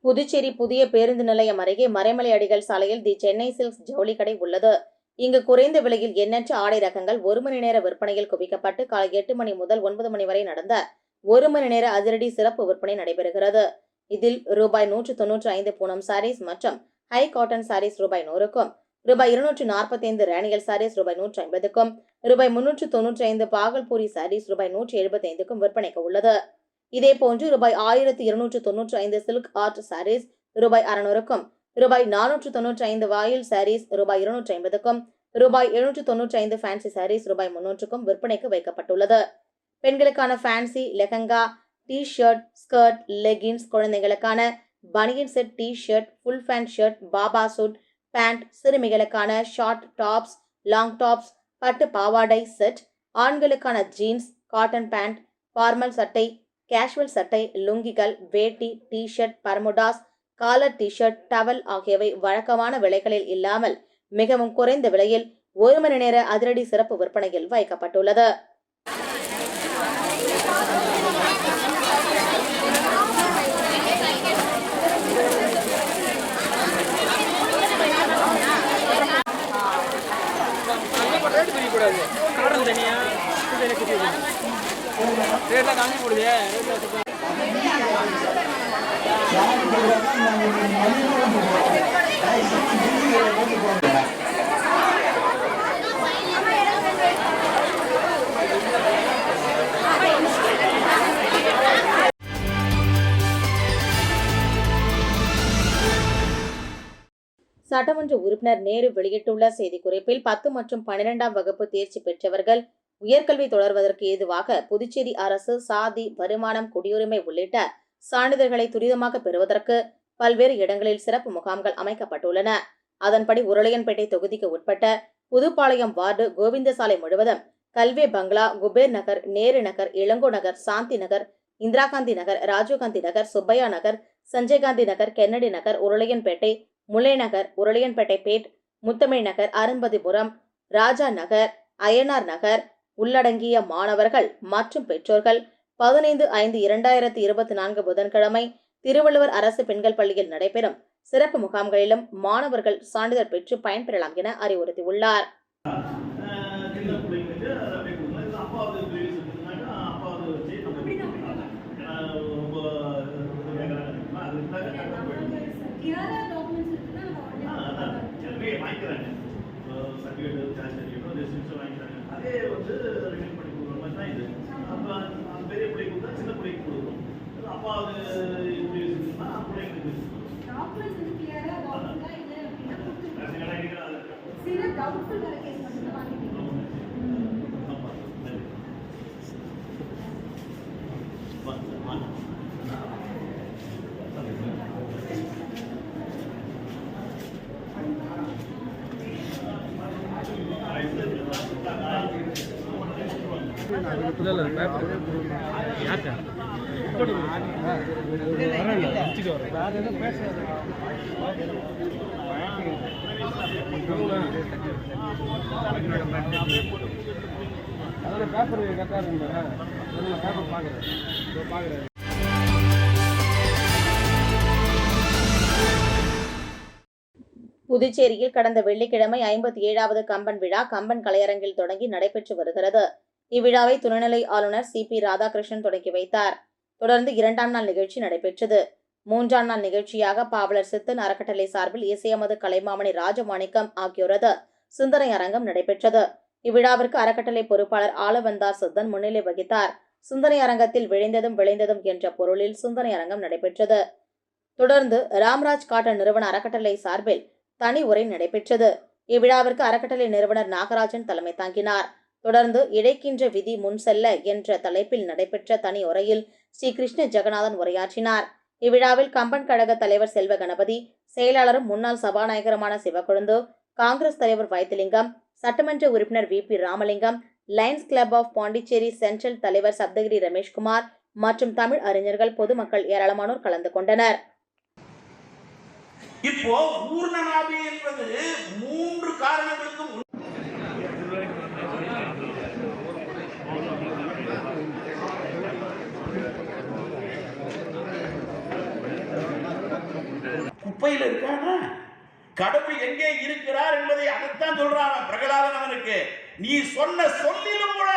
புதுச்சேரி புதிய பேருந்து நிலையம் அருகே மறைமலை அடிகள் சாலையில் தி சென்னை சில்க்ஸ் ஜவுளி கடை உள்ளது. இங்கு குறைந்த விலையில் எண்ணற்ற ஆடை ரகங்கள் 1 மணி நேர விற்பனையில் குவிக்கப்பட்டு காலை 8 மணி முதல் 9 மணி வரை நடந்த 1 மணி நேர அதிரடி சிறப்பு விற்பனை நடைபெறுகிறது. இதில் ரூபாய் 195 பூனம் சாரீஸ் மற்றும் ஹை காட்டன் சாரீஸ் ரூபாய் 100க்கும், ரூபாய் 245 ரேனியல் சாரீஸ் ரூபாய் 150க்கும், ரூபாய் 395 பாகல்பூரி சாரீஸ் ரூபாய் 175க்கும் விற்பனைக்கு உள்ளது. இதேபோன்று ரூபாய் 1295 சில்க் ஆர்ட் சாரீஸ் ரூபாய் 600க்கும், ரூபாய் 495 வாயில் சாரீஸ் ரூபாய் 250க்கும், ரூபாய் 795 ஃபேன்சி சாரீஸ் ரூபாய் 300க்கும் விற்பனைக்கு வைக்கப்பட்டுள்ளது. பெண்களுக்கான fancy lehenga, T shirt, skirt, leggings, குழந்தைகளுக்கான banian set, T shirt, full pant shirt, baba suit, pant, சிறுமிகளுக்கான ஷார்ட் டாப்ஸ், லாங் டாப்ஸ், பட்டு பாவாடை செட், ஆண்களுக்கான ஜீன்ஸ், காட்டன் பேண்ட், ஃபார்மல் சட்டை, கேஷுவல் சட்டை, லுங்கிகள், வேட்டி, T shirt, bermudas, collar T shirt, towel ஆகியவை வழக்கமான விலைகளில் இல்லாமல் மிகவும் குறைந்த விலையில் 1 மணி நேர அதிரடி சிறப்பு விற்பனையில் வைக்கப்பட்டுள்ளது. சட்டமன்ற உறுப்பினர் நேரு வெளியிட்டுள்ள செய்திக்குறிப்பில் 10 மற்றும் 12ஆம் வகுப்பு தேர்ச்சி பெற்றவர்கள் உயர்கல்வி தொடர்வதற்கு ஏதுவாக புதுச்சேரி அரசு சாதி, வருமானம், குடியுரிமை உள்ளிட்ட சான்றிதழ்களை துரிதமாக பெறுவதற்கு பல்வேறு இடங்களில் சிறப்பு முகாம்கள் அமைக்கப்பட்டுள்ளன. அதன்படி உருளையன்பேட்டை தொகுதிக்கு உட்பட்ட புதுப்பாளையம் வார்டு கோவிந்தசாலை முழுவதும் கல்வே பங்களா, குபேர் நகர், நேரு நகர், இளங்கோ நகர், சாந்தி நகர், இந்திரா காந்தி நகர், ராஜீவ்காந்தி நகர், சுப்பையா நகர், சஞ்சய் காந்தி நகர், கென்னடி நகர், உருளையன்பேட்டை, முல்லை நகர், உருளையன்பேட்டை பேட், முத்தமிழ் நகர், அரும்பதிபுரம், ராஜா நகர், அய்யனார் நகர் உள்ளடங்கிய மாணவர்கள் மற்றும் பெற்றோர்கள் 15/5/2024 புதன்கிழமை திருவள்ளுவர் அரசு பெண்கள் பள்ளியில் நடைபெறும் சிறப்பு முகாம்களிலும் மாணவர்கள் சான்றிதழ் பெற்று பயன்பெறலாம் என அறிவுறுத்தியுள்ளார். அதே வந்து ரினியூ பண்ணி கொடுக்குற மாதிரி தான் இது. அப்போ பெரிய பிள்ளைக்கு கொடுத்தா சின்ன பிள்ளைக்கு கொடுக்குறோம். அப்பா அது இப்படி இருக்குன்னா பிள்ளைங்களுக்கு புதுச்சேரியில் கடந்த வெள்ளிக்கிழமை 57வது கம்பன் விழா கம்பன் கலையரங்கில் தொடங்கி நடைபெற்று வருகிறது. இவ்விழாவை துணைநிலை ஆளுநர் CP ராதாகிருஷ்ணன் தொடங்கி வைத்தார். தொடர்ந்து 2ஆம் நாள் நிகழ்ச்சி நடைபெற்றது. 3ஆம் நாள் நிகழ்ச்சியாக பாவலர் சித்தன் அறக்கட்டளை சார்பில் இசையமது கலைமாமணி ராஜமாணிக்கம் ஆகியோரது சிந்தனை அரங்கம் நடைபெற்றது. இவ்விழாவிற்கு அறக்கட்டளை பொறுப்பாளர் ஆலவந்தார் சித்தன் முன்னிலை வகித்தார். சிந்தனை அரங்கத்தில் விளைந்ததும் விளைந்ததும் என்ற பொருளில் சிந்தனை அரங்கம் நடைபெற்றது. தொடர்ந்து ராம்ராஜ் காட்டன் நிறுவன அறக்கட்டளை சார்பில் தனி உரை நடைபெற்றது. இவ்விழாவிற்கு அறக்கட்டளை நிறுவனர் நாகராஜன் தலைமை தாங்கினார். தொடர்ந்து இடைக்கின்ற விதி முன் செல்ல என்ற தலைப்பில் நடைபெற்ற தனி உரையில் ஸ்ரீ கிருஷ்ண ஜெகநாதன் உரையாற்றினார். இவ்விழாவில் கம்பன் கழக தலைவர் செல்வ கணபதி, செயலாளரும் முன்னாள் சபாநாயகருமான சிவக்கொழுந்து, காங்கிரஸ் தலைவர் வைத்திலிங்கம், சட்டமன்ற உறுப்பினர் VP Ramalingam, lions club of Pondicherry central தலைவர் சப்தகிரி ரமேஷ்குமார் மற்றும் தமிழ் அறிஞர்கள், பொதுமக்கள் ஏராளமானோர் கலந்து கொண்டனர். இப்போ பூர்ணநாபி என்பது 3 காரணங்களுக்கு குப்பையில் இருக்கானா? கடவுள் எங்கே இருக்கிறார் என்பதை அதைத்தான் சொல்றான் பிரகலாதன் அவனுக்கு. நீ சொன்ன சொல்லிலும் கூட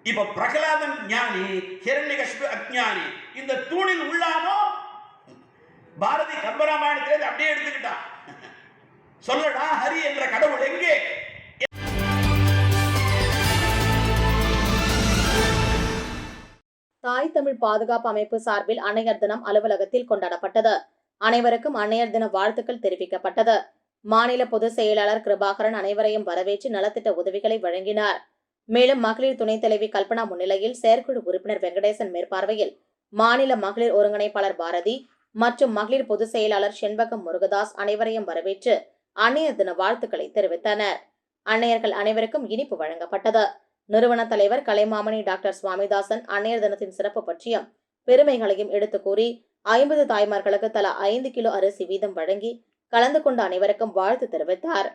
இப்ப பிரகலாதன் ஞானி, ஹிரண்யகசிபு அஞ்ஞானி. இந்த தூணில் உள்ளானோ பாரதி கம்பராமாயணத்திலே அப்படியே எடுத்துக்கிட்டான். சொல்லடா ஹரி என்ற கடவுள் எங்கே? தாய் தமிழ் பாதுகாப்பு அமைப்பு சார்பில் அன்னையர் தினம் அலுவலகத்தில் கொண்டாடப்பட்டது. அனைவருக்கும் அன்னையர் தின வாழ்த்துக்கள் தெரிவிக்கப்பட்டது. மாநில பொதுச் செயலாளர் கிருபாகரன் அனைவரையும் வரவேற்று நலத்திட்ட உதவிகளை வழங்கினார். மேலும் மகளிர் துணைத் தலைவி கல்பனா முன்னிலையில் செயற்குழு உறுப்பினர் வெங்கடேசன் மேற்பார்வையில் மாநில மகளிர் ஒருங்கிணைப்பாளர் பாரதி மற்றும் மகளிர் பொதுச் செயலாளர் செண்பகம் முருகதாஸ் அனைவரையும் வரவேற்று அன்னையர் தின வாழ்த்துக்களை தெரிவித்தனர். அன்னையர்கள் அனைவருக்கும் இனிப்பு வழங்கப்பட்டது. நிறுவன தலைவர் கலைமாமணி டாக்டர் சுவாமிதாசன் அன்னையர் தினத்தின் சிறப்பு பற்றியும் பெருமைகளையும் எடுத்து கூறி 50 தாய்மார்களுக்கு தலா 5 கிலோ அரிசி வீதம் வழங்கி கலந்து கொண்ட அனைவருக்கும் வாழ்த்து தெரிவித்தார்.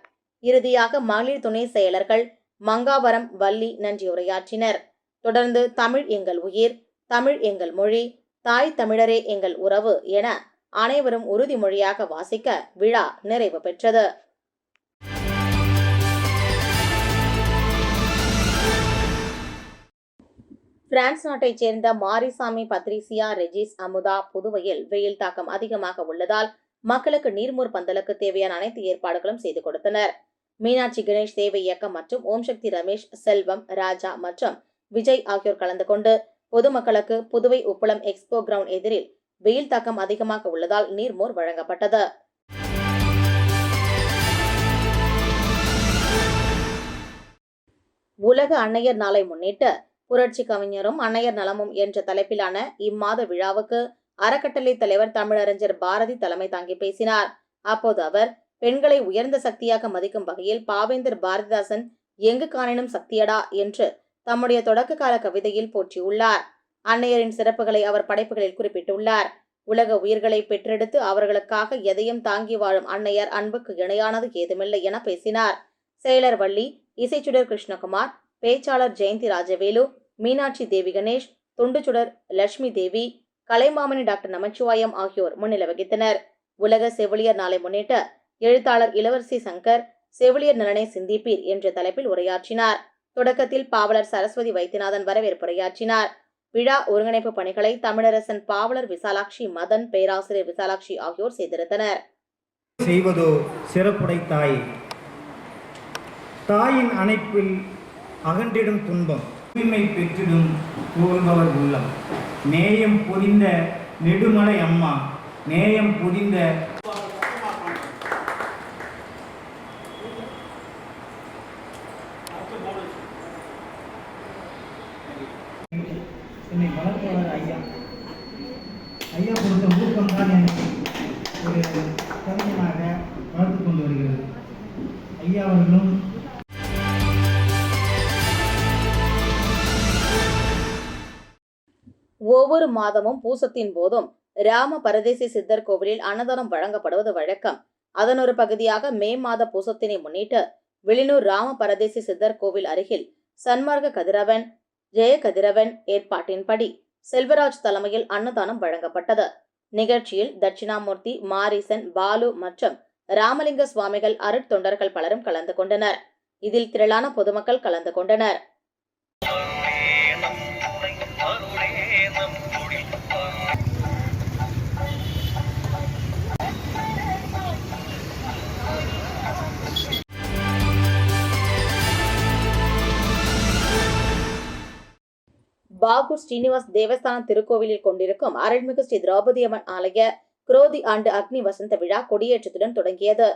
இறுதியாக மகளிர் துணை செயலர்கள் மங்காவரம் வள்ளி நன்றி உரையாற்றினர். தொடர்ந்து தமிழ் எங்கள் உயிர், தமிழ் எங்கள் மொழி, தாய் தமிழரே எங்கள் உறவு என அனைவரும் உறுதிமொழியாக வாசிக்க விழா நிறைவு பெற்றது. பிரான்ஸ் நாட்டைச் சேர்ந்த மாரிசாமி பத்ரிசியா ரெஜிஸ் அமுதா புதுவையில் வெயில் தாக்கம் அதிகமாக உள்ளதால் மக்களுக்கு நீர்மூர் பந்தலுக்கு தேவையான அனைத்து ஏற்பாடுகளும் செய்து கொடுத்தனர். மீனாட்சி கணேஷ் சேவை இயக்கம் மற்றும் ஓம் சக்தி ரமேஷ், செல்வம், ராஜா மற்றும் விஜய் ஆகியோர் கலந்து கொண்டு பொதுமக்களுக்கு புதுவை உப்பளம் எக்ஸ்போ கிரவுண்ட் எதிரில் வெயில் தாக்கம் அதிகமாக உள்ளதால் நீர்மோர் வழங்கப்பட்டது. உலக அன்னையர் நாளை முன்னிட்டு புரட்சி கவிஞரும் அன்னையர் நலமும் என்ற தலைப்பிலான இம்மாத விழாவுக்கு அறக்கட்டளை தலைவர் தமிழறிஞர் பாரதி தலைமை தாங்கி பேசினார். அப்போது அவர் பெண்களை உயர்ந்த சக்தியாக மதிக்கும் வகையில் பாவேந்தர் பாரதிதாசன் எங்கு காணினும் சக்தியடா என்று தம்முடைய தொடக்க கால கவிதையில் போற்றியுள்ளார். அன்னையரின் சிறப்புகளை அவர் படைப்புகளில் குறிப்பிட்டுள்ளார். உலக உயிர்களை பெற்றெடுத்து அவர்களுக்காக எதையும் தாங்கி வாழும் அன்னையர் அன்புக்கு இணையானது ஏதுமில்லை என பேசினார். செயலர் வள்ளி, இசைச்சுடர் கிருஷ்ணகுமார், பேச்சாளர் ஜெயந்தி ராஜவேலு, மீனாட்சி தேவி கணேஷ், துண்டுச்சுடர் லட்சுமி தேவி, கலைமாமணி டாக்டர் நமச்சிவாயம் ஆகியோர் முன்னிலை வகித்தனர். உலக செவிலியர் நாளை முன்னிட்டு எழுத்தாளர் இளவரசி சங்கர் செவிலியர் நலனை சிந்திப்பீர் என்ற தலைப்பில் உரையாற்றினார். தொடக்கத்தில் பாவலர் சரஸ்வதி வைத்தியநாதன் வரவேற்புரையாற்றினார். விழா ஒருங்கிணைப்பு பணிகளை தமிழரசன், பாவலர் விசாலாட்சி, மதன், பேராசிரியர் விசாலாட்சி ஆகியோர் செய்திருந்தனர். செய்வதோ சிறப்புடை தாய். தாயின் அணைப்பில் அகன்றிடும் துன்பம் தூய்மை பெற்றிடும் கூறுபவர் உள்ளம். நேயம் பொதிந்த நெடுமலை அம்மா, நேயம் பொதிந்த என்னை வளர்ப்பவர் ஐயா. ஐயா கொடுத்த ஊக்கம்தான் எனக்கு ஒரு கவிஞனாக வளர்த்து கொண்டு வருகிறது. ஐயா அவர்களும் ஒவ்வொரு மாதமும் பூசத்தின் போதும் ராம பரதேசி சித்தர் கோவிலில் அன்னதானம் வழங்கப்படுவது வழக்கம். அதன் ஒரு பகுதியாக மே மாத பூசத்தினை முன்னிட்டு வெளியூர் ராம பரதேசி சித்தர் கோவில் அருகில் சன்மார்க்க கதிரவன், ஜெய கதிரவன் ஏற்பாட்டின்படி செல்வராஜ் தலைமையில் அன்னதானம் வழங்கப்பட்டது. நிகழ்ச்சியில் தட்சிணாமூர்த்தி, மாரிசன், பாலு மற்றும் ராமலிங்க சுவாமிகள் அருட்தொண்டர்கள் பலரும் கலந்து கொண்டனர். இதில் திரளான பொதுமக்கள் கலந்து கொண்டனர். பாகூர் ஸ்ரீனிவாஸ் தேவஸ்தான திருக்கோவிலில் கொண்டிருக்கும் அருள்மிகு ஸ்ரீ திரௌபதி அம்மன் ஆலய குரோதி ஆண்டு அக்னி வசந்த விழா கொடியேற்றத்துடன் தொடங்கியது.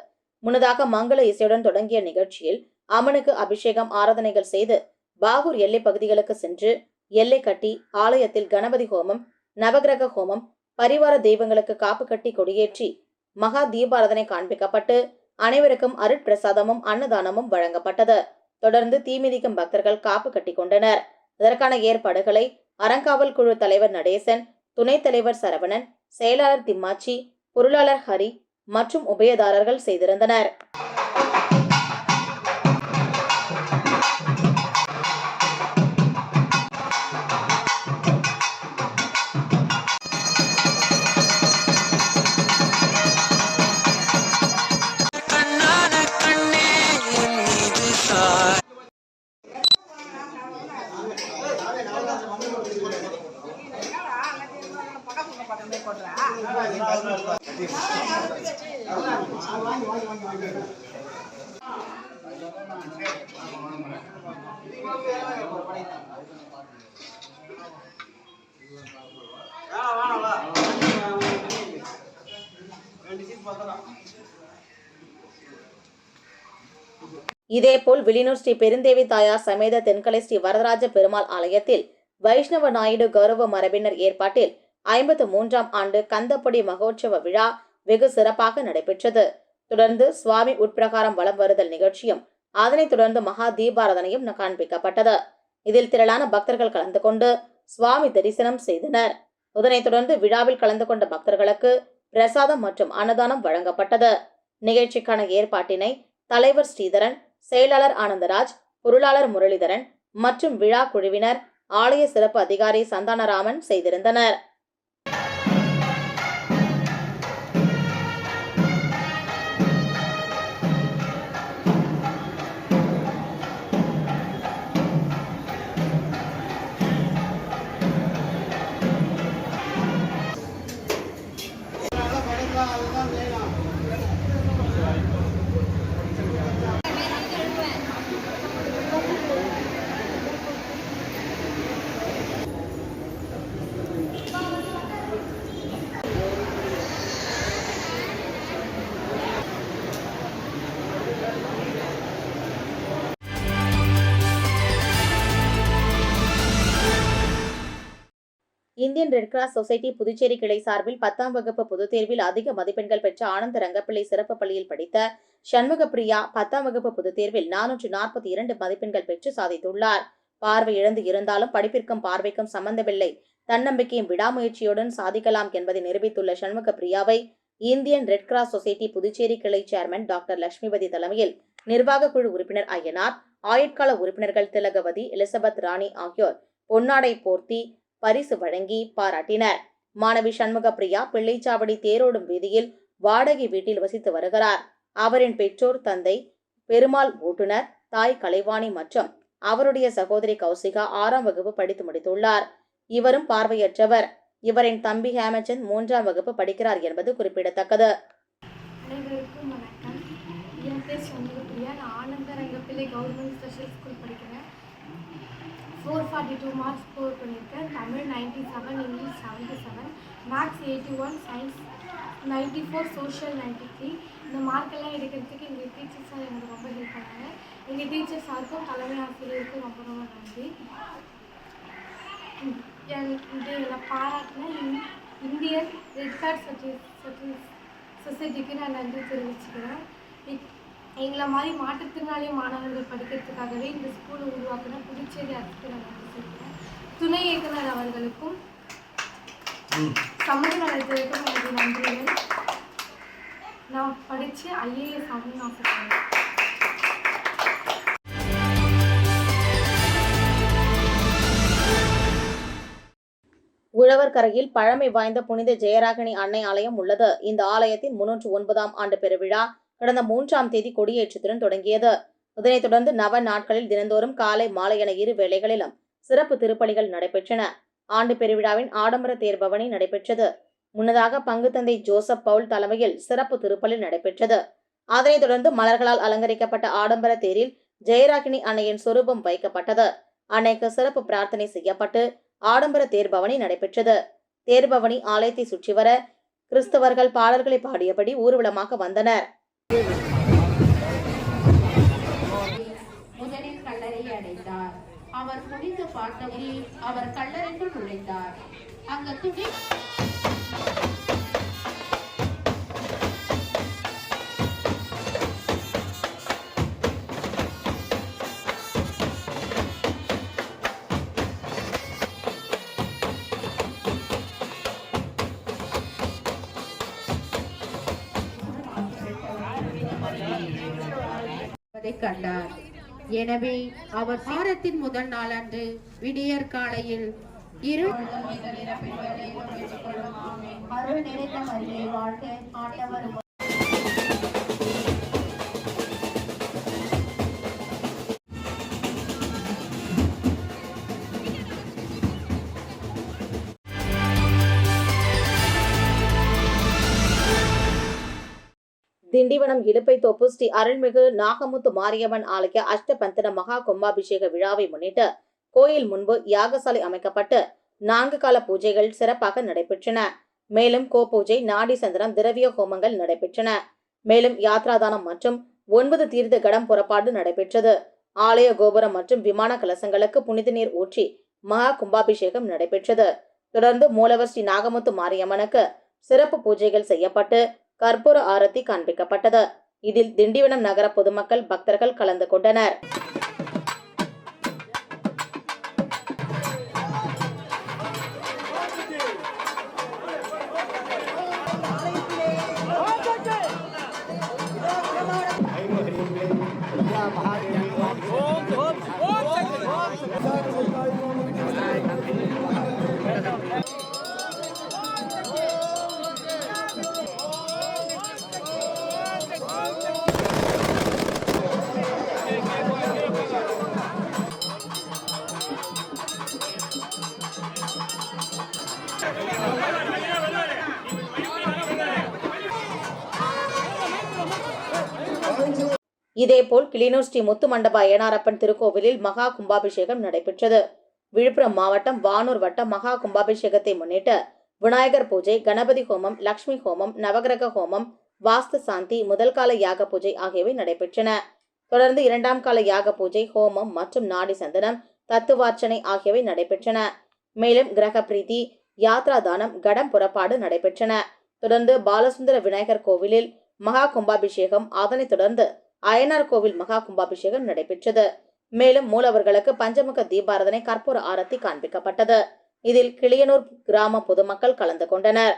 முன்னதாக மங்கள இசையுடன் தொடங்கிய நிகழ்ச்சியில் அம்மனுக்கு அபிஷேகம், ஆராதனைகள் செய்து பாகூர் எல்லை பகுதிகளுக்கு சென்று எல்லை கட்டி ஆலயத்தில் கணபதி ஹோமம், நவகிரக ஹோமம், பரிவார தெய்வங்களுக்கு காப்பு கட்டி கொடியேற்றி மகா தீபாராதனை காண்பிக்கப்பட்டு அனைவருக்கும் அருட்பிரசாதமும் அன்னதானமும் வழங்கப்பட்டது. தொடர்ந்து தீமிதிக்கும் பக்தர்கள் காப்பு கட்டி கொண்டனர். இதற்கான ஏற்பாடுகளை அறங்காவல் குழு தலைவர் நடேசன், துணைத் தலைவர் சரவணன், செயலாளர் திம்மாச்சி, பொருளாளர் ஹரி மற்றும் உபயதாரர்கள் செய்திருந்தனர். இதேபோல் வில்லியனூர் ஸ்ரீ பெருந்தேவி தாயார் சமேத தென்கலை ஸ்ரீ வரதராஜ பெருமாள் ஆலயத்தில் வைஷ்ணவ நாயுடு கௌரவ மரபினர் ஏற்பாட்டில் 53ஆம் ஆண்டு கந்தப்படி மகோற்சவ விழா வெகு சிறப்பாக நடைபெற்றது. தொடர்ந்து சுவாமி உட்பிரகாரம் வலம் வருதல் நிகழ்ச்சியும் அதனைத் தொடர்ந்து மகா தீபாராதனையும் காண்பிக்கப்பட்டது. இதில் திரளான பக்தர்கள் கலந்து கொண்டு சுவாமி தரிசனம் செய்தனர். இதனைத் தொடர்ந்து விழாவில் கலந்து கொண்ட பக்தர்களுக்கு பிரசாதம் மற்றும் அன்னதானம் வழங்கப்பட்டது. நிகழ்ச்சிக்கான ஏற்பாட்டினை தலைவர் ஸ்ரீதரன், செயலாளர் ஆனந்தராஜ், பொருளாளர் முரளிதரன் மற்றும் விழா குழுவினர், ஆலய சிறப்பு அதிகாரி சந்தானராமன் செய்திருந்தனர். Indian red cross society Puducherry கிளை சார்பில் 10ஆம் வகுப்பு பொதுத் தேர்வில் அதிக மதிப்பெண்கள் பெற்ற ஆனந்த ரங்கப்பிள்ளை சிறப்பு பள்ளியில் படித்த சண்முக பிரியா 10ஆம் வகுப்பு பொதுத் தேர்வில் 442 மதிப்பெண்கள் பெற்று சாதித்துள்ளார். பார்வை இழந்து இருந்தாலும் படிப்பிற்கும் பார்வைக்கும் சம்பந்தமில்லை, தன்னம்பிக்கையும் விடாமுயற்சியுடன் சாதிக்கலாம் என்பதை நிரூபித்துள்ள சண்முக பிரியாவை Indian red cross society Puducherry கிளை சேர்மன் டாக்டர் லட்சுமிபதி தலைமையில் நிர்வாக குழு உறுப்பினர் ஐயனார், ஆயுட்கால உறுப்பினர்கள் திலகவதி, எலிசபெத் ராணி ஆகியோர் பொன்னாடை போர்த்தி பரிசு வழங்கி பாராட்டினர். மாணவி சண்முக பிரியா பிள்ளைச்சாவடி தேரோடும் வீதியில் வாடகை வீட்டில் வசித்து வருகிறார். அவரின் பெற்றோர் தந்தை பெருமாள் ஓட்டுநர், தாய் கலைவாணி மற்றும் அவருடைய சகோதரி கௌசிகா 6ஆம் வகுப்பு படித்து முடித்துள்ளார். இவரும் பார்வையற்றவர். இவரின் தம்பி ஹேமச்சந்த் 3ஆம் வகுப்பு படிக்கிறார் என்பது குறிப்பிடத்தக்கது. அனைவருக்கும் வணக்கம். என் பேர் சண்முக பிரியா. நான் ஆனந்த ரங்கப்பிள்ளை கவர்மெண்ட் ஸ்பெஷல் ஸ்கூல் படிக்கிறேன். 442 மார்க்ஸ் ஸ்கோர் பண்ணியிருக்கேன். Tamil 97, English 77, maths 81, science 94, social 93. இந்த மார்க்கெல்லாம் எடுக்கிறதுக்கு எங்கள் டீச்சர்ஸாக எனக்கு ரொம்ப ஹெல்ப் பண்ணாங்க. எங்கள் டீச்சர்ஸ் சாருக்கும் தலைமை ஆசிரியருக்கும் ரொம்ப ரொம்ப நன்றி. என்னை பாராட்டின இந்தியன் ரெட் கிராஸ் சொசைட்டிக்கு நான் நன்றி தெரிவிச்சுக்கிறேன். எங்களை மாதிரி மாற்றுத்திறனாளி மாணவர்கள் படிக்கிறதுக்காகவே இந்த ஸ்கூலை உருவாக்கின புதுச்சேரி அரசுக்கு நான் நன்றி சொல்கிறேன். துணை இயக்குனர் அவர்களுக்கும் சமூக நலத்துறைக்கும் எனக்கு நன்றிகள். நான் படித்து IAS ஆகணும்னு ஆசைப்படுறேன். உழவர்கரையில் பழமை வாய்ந்த புனித ஜெயராகினி அன்னை ஆலயம் உள்ளது. இந்த ஆலயத்தின் 309ஆம் ஆண்டு பெருவிழா கடந்த 3ஆம் தேதி கொடியேற்றத்துடன் தொடங்கியது. இதனைத் தொடர்ந்து நவ நாட்களில் தினந்தோறும் காலை மாலை என 2 வேளைகளிலும் சிறப்பு திருப்பலிகள் நடைபெற்றன. ஆண்டு பெருவிழாவின் ஆடம்பர தேர்பவனி நடைபெற்றது. முன்னதாக பங்கு தந்தை ஜோசப் பவுல் தலைமையில் சிறப்பு திருப்பலி நடைபெற்றது. அதனைத் தொடர்ந்து மலர்களால் அலங்கரிக்கப்பட்ட ஆடம்பர தேரில் ஜெயராகினி அன்னையின் சொரூபம் வைக்கப்பட்டது. அன்னைக்கு சிறப்பு பிரார்த்தனை செய்யப்பட்டு ஆடம்பர தேர்பவனி நடைபெற்றது. தேர்பவனி ஆலயத்தை சுற்றி வர கிறிஸ்தவர்கள் பாடல்களை பாடியபடி ஊர்வலமாக வந்தனர். முதலில் கல்லறை அடைந்தார். அவர் முடிந்து பார்த்தபடி அவர் கல்லறைக்குள் நுழைந்தார். அங்கு துணி கண்டார். எனவே அவர் வாரத்தின் முதல் நாளன்று விடியற் காலையில் அருள் நிறைந்த மரியே வாழ்க, ஆண்டவர் திண்டிவனம் இலுப்பைத்தோப்பு ஸ்ரீ அருள்மிகு நாகமுத்து மாரியம்மன் ஆலய அஷ்டபந்தன மகா கும்பாபிஷேக விழாவை முன்னிட்டு கோயில் முன்பு யாகசாலை அமைக்கப்பட்டு 4 கால பூஜைகள் சிறப்பாக நடைபெற்றன. மேலும் கோபூஜை, நாடி சந்தனம், திரவிய ஹோமங்கள் நடைபெற்றன. மேலும் யாத்ராதானம் மற்றும் 9 தீர்த்த கடம் புறப்பாடு நடைபெற்றது. ஆலய கோபுரம் மற்றும் விமான கலசங்களுக்கு புனித நீர் ஊற்றி மகா கும்பாபிஷேகம் நடைபெற்றது. தொடர்ந்து மூலவர் ஸ்ரீ நாகமுத்து மாரியம்மனுக்கு சிறப்பு பூஜைகள் செய்யப்பட்டு கற்பூர ஆரத்தி காண்பிக்கப்பட்டது. இதில் திண்டிவனம் நகர பொதுமக்கள், பக்தர்கள் கலந்து கொண்டனர். இதேபோல் கிளிநூர் ஸ்ரீ முத்துமண்டப அய்யனாரப்பன் திருக்கோவிலில் மகா கும்பாபிஷேகம் நடைபெற்றது. விழுப்புரம் மாவட்டம் வானூர் வட்டம் மகா கும்பாபிஷேகத்தை முன்னிட்டு விநாயகர் பூஜை, கணபதி ஹோமம், லட்சுமி ஹோமம், நவகிரக ஹோமம், வாஸ்து சாந்தி, முதல் கால யாக பூஜை ஆகியவை நடைபெற்றன. தொடர்ந்து 2ஆம் கால யாக பூஜை, ஹோமம் மற்றும் நாடி சந்தனம், தத்துவார்ச்சனை ஆகியவை நடைபெற்றன. மேலும் கிரக பிரீதி, யாத்ரா தானம், கடம் புறப்பாடு நடைபெற்றன. தொடர்ந்து பாலசுந்தர விநாயகர் கோவிலில் மகா கும்பாபிஷேகம், அதனைத் தொடர்ந்து அய்யனார் கோவில் மகா கும்பாபிஷேகம் நடைபெற்றது. மேலும் மூலவர்களுக்கு பஞ்சமுக தீபாராதனை, கற்பூர ஆரத்தி காண்பிக்கப்பட்டது. இதில் கிளியனூர் கிராம பொதுமக்கள் கலந்து கொண்டனர்.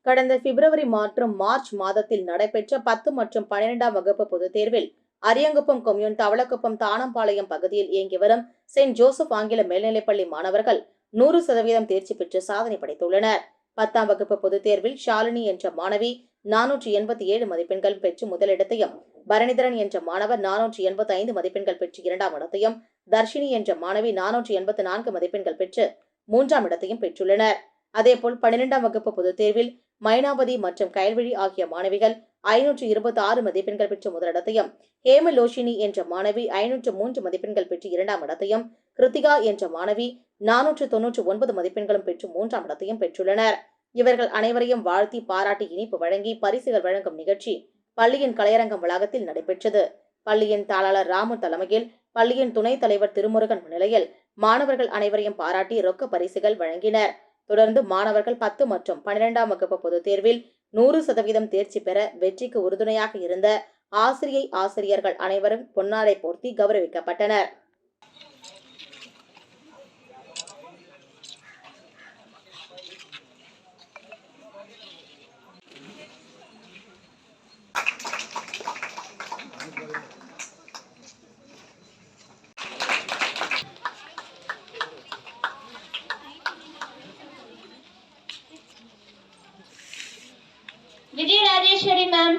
கடந்த பிப்ரவரி மற்றும் மார்ச் மாதத்தில் நடைபெற்ற 10 மற்றும் 12ஆம் வகுப்பு பொதுத் தேர்வில் அரியங்குப்பம் கொம்யூன், தவளக்குப்பம், தானம்பாளையம் பகுதியில் இயங்கி வரும் செயின்ட் ஜோசப் ஆங்கில மேல்நிலைப்பள்ளி மாணவர்கள் 100% தேர்ச்சி பெற்று சாதனை படைத்துள்ளனர். 10ஆம் வகுப்பு பொதுத் தேர்வில் ஷாலினி என்ற மாணவி 487 மதிப்பெண்கள் பெற்று முதலிடத்தையும், பரணிதரன் என்ற மாணவர் 485 மதிப்பெண்கள் பெற்று 2ஆம் இடத்தையும், தர்ஷினி என்ற மாணவி 484 மதிப்பெண்கள் பெற்று 3ஆம் இடத்தையும் பெற்றுள்ளனர். அதேபோல் 12ஆம் வகுப்பு பொதுத் தேர்வில் மைனாவதி மற்றும் கயல்விழி ஆகிய மாணவிகள் 526 மதிப்பெண்கள் பெற்று முதலிடத்தையும், ஹேமலோஷினி என்ற மாணவி 503 மதிப்பெண்கள் பெற்று 2ஆம் இடத்தையும், கிருத்திகா என்ற மாணவி 499 மதிப்பெண்களும் பெற்று 3ஆம் இடத்தையும் பெற்றுள்ளனர். இவர்கள் அனைவரையும் வாழ்த்தி பாராட்டி இனிப்பு வழங்கி பரிசுகள் வழங்கும் நிகழ்ச்சி பள்ளியின் கலையரங்கம் வளாகத்தில் நடைபெற்றது. பள்ளியின் தாளாளர் ராமு தலைமையில் பள்ளியின் துணைத் தலைவர் திருமுருகன் முன்னிலையில் மாணவர்கள் அனைவரையும் பாராட்டி ரொக்க பரிசுகள் வழங்கினர். தொடர்ந்து மாணவர்கள் 10 மற்றும் 12ஆம் வகுப்பு பொதுத் தேர்வில் 100% தேர்ச்சி பெற வெற்றிக்கு உறுதுணையாக இருந்த ஆசிரியர்கள் அனைவரும் பொன்னாடை போர்த்தி கௌரவிக்கப்பட்டனர். Vijay Rajeshwari ma'am.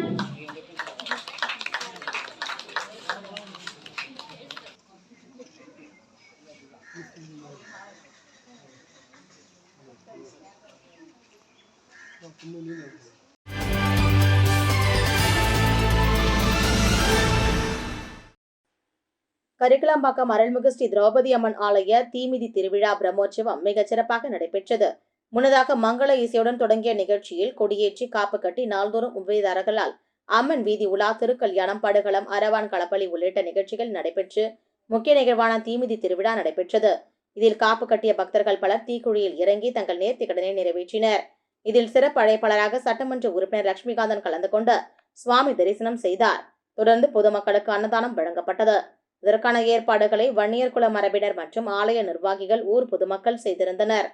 கரிக்கலாம்பாக்கம் அருள்மிகு ஸ்ரீ திரௌபதி அம்மன் ஆலய தீமிதி திருவிழா பிரம்மோற்சவம் மிகச் சிறப்பாக நடைபெற்றது. முன்னதாக மங்கள இசையுடன் தொடங்கிய நிகழ்ச்சியில் கொடியேற்றி காப்பு கட்டி நாள்தோறும் உபயதாரர்களால் அம்மன் வீதி உலா, திருக்கல்யாணம், படுகளம், அரவான் களப்பலி உள்ளிட்ட நிகழ்ச்சிகள் நடைபெற்று முக்கிய நிகழ்வான தீமிதி திருவிழா நடைபெற்றது. இதில் காப்பு கட்டிய பக்தர்கள் பலர் தீக்குழியில் இறங்கி தங்கள் நேர்த்திக்கடனை நிறைவேற்றினர். இதில் சிறப்பு அழைப்பாளராக சட்டமன்ற உறுப்பினர் லட்சுமிகாந்தன் கலந்து கொண்டு சுவாமி தரிசனம் செய்தார். தொடர்ந்து பொதுமக்களுக்கு அன்னதானம் வழங்கப்பட்டது. இதற்கான ஏற்பாடுகளை வன்னியர் குல மரபினர் மற்றும் ஆலய நிர்வாகிகள், ஊர் பொதுமக்கள் செய்திருந்தனர்.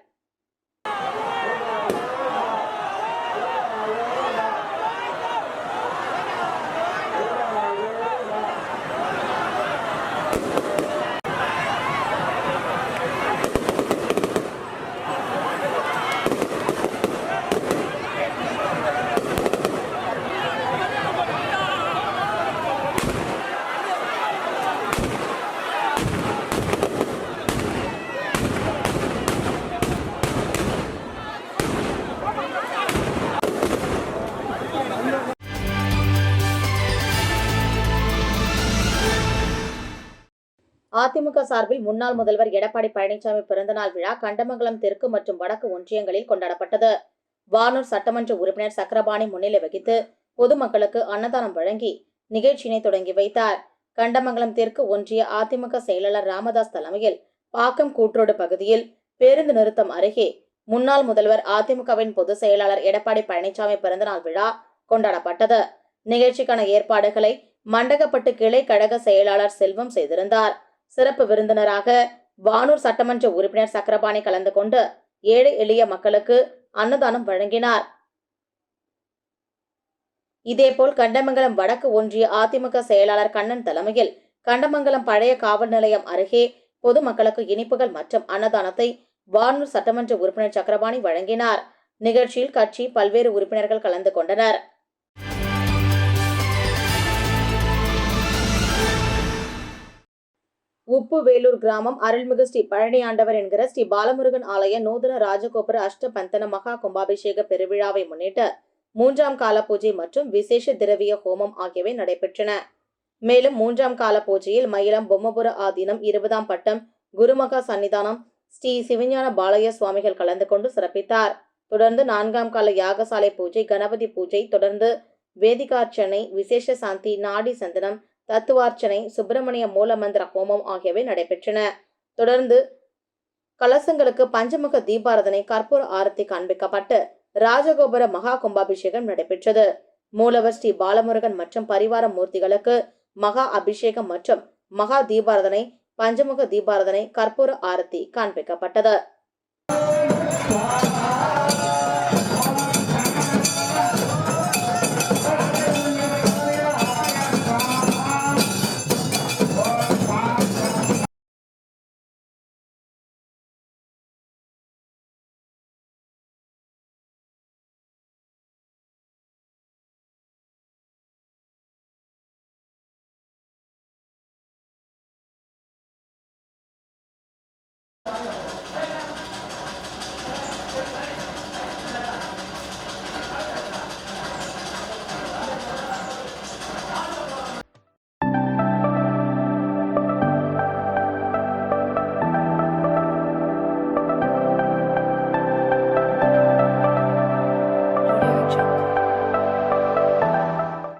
அதிமுக சார்பில் முன்னாள் முதல்வர் எடப்பாடி பழனிசாமி பிறந்தநாள் விழா கண்டமங்கலம் தெற்கு மற்றும் வடக்கு ஒன்றியங்களில் கொண்டாடப்பட்டது. வானூர் சட்டமன்ற உறுப்பினர் சக்கரபாணி முன்னிலை வகித்து பொதுமக்களுக்கு அன்னதானம் வழங்கி நிகழ்ச்சியினை தொடங்கி வைத்தார். கண்டமங்கலம் தெற்கு ஒன்றிய அதிமுக செயலாளர் ராமதாஸ் தலைமையில் பாக்கம் கூட்ரோடு பகுதியில் பேருந்து நிறுத்தம் அருகே முன்னாள் முதல்வர் அதிமுகவின் பொதுச் செயலாளர் எடப்பாடி பழனிசாமி பிறந்தநாள் விழா கொண்டாடப்பட்டது. நிகழ்ச்சிக்கான ஏற்பாடுகளை மண்டகப்பட்டு கிளை கழக செயலாளர் செல்வம் செய்திருந்தார். சிறப்பு விருந்தினராக வானூர் சட்டமன்ற உறுப்பினர் சக்கரபாணி கலந்து கொண்டு ஏழை எளிய மக்களுக்கு அன்னதானம் வழங்கினார். இதேபோல் கண்டமங்கலம் வடக்கு ஒன்றிய அதிமுக செயலாளர் கண்ணன் தலைமையில் கண்டமங்கலம் பழைய காவல் நிலையம் அருகே பொதுமக்களுக்கு இனிப்புகள் மற்றும் அன்னதானத்தை வானூர் சட்டமன்ற உறுப்பினர் சக்கரபாணி வழங்கினார். நிகழ்ச்சியில் கட்சி பல்வேறு உறுப்பினர்கள் கலந்து கொண்டனர். உப்புவேலூர் கிராமம் அருள்மிகு ஸ்ரீ பழனி ஆண்டவர் என்கிற ஸ்ரீ பாலமுருகன் ஆலய நூதன ராஜகோபுர அஷ்டபந்தன மகா கும்பாபிஷேக பெருவிழாவை முன்னிட்டு 3ஆம் கால பூஜை மற்றும் விசேஷ திரவிய ஹோமம் ஆகியவை நடைபெற்றன. மேலும் 3ஆம் கால பூஜையில் மயிலம் பொம்மபுர ஆதீனம் 20ஆம் பட்டம் குருமகா சன்னிதானம் ஸ்ரீ சிவஞான பாலய சுவாமிகள் கலந்து கொண்டு சிறப்பித்தார். தொடர்ந்து 4ஆம் கால யாகசாலை பூஜை, கணபதி பூஜை, தொடர்ந்து வேதிகார்ச்சனை, விசேஷ சாந்தி, நாடி சந்தனம், தத்துவார்ச்சனை, சுப்பிரமணிய மூலமந்திர ஹோமம் ஆகியவை நடைபெற்றன. தொடர்ந்து கலசங்களுக்கு பஞ்சமுக தீபாரதனை, கற்பூர ஆரத்தி காண்பிக்கப்பட்டு ராஜகோபுர மகா கும்பாபிஷேகம் நடைபெற்றது. மூலவர் ஸ்ரீ பாலமுருகன் மற்றும் பரிவார மூர்த்திகளுக்கு மகா அபிஷேகம் மற்றும் மகா தீபாரதனை, பஞ்சமுக தீபாரதனை, கற்பூர ஆரத்தி காண்பிக்கப்பட்டது.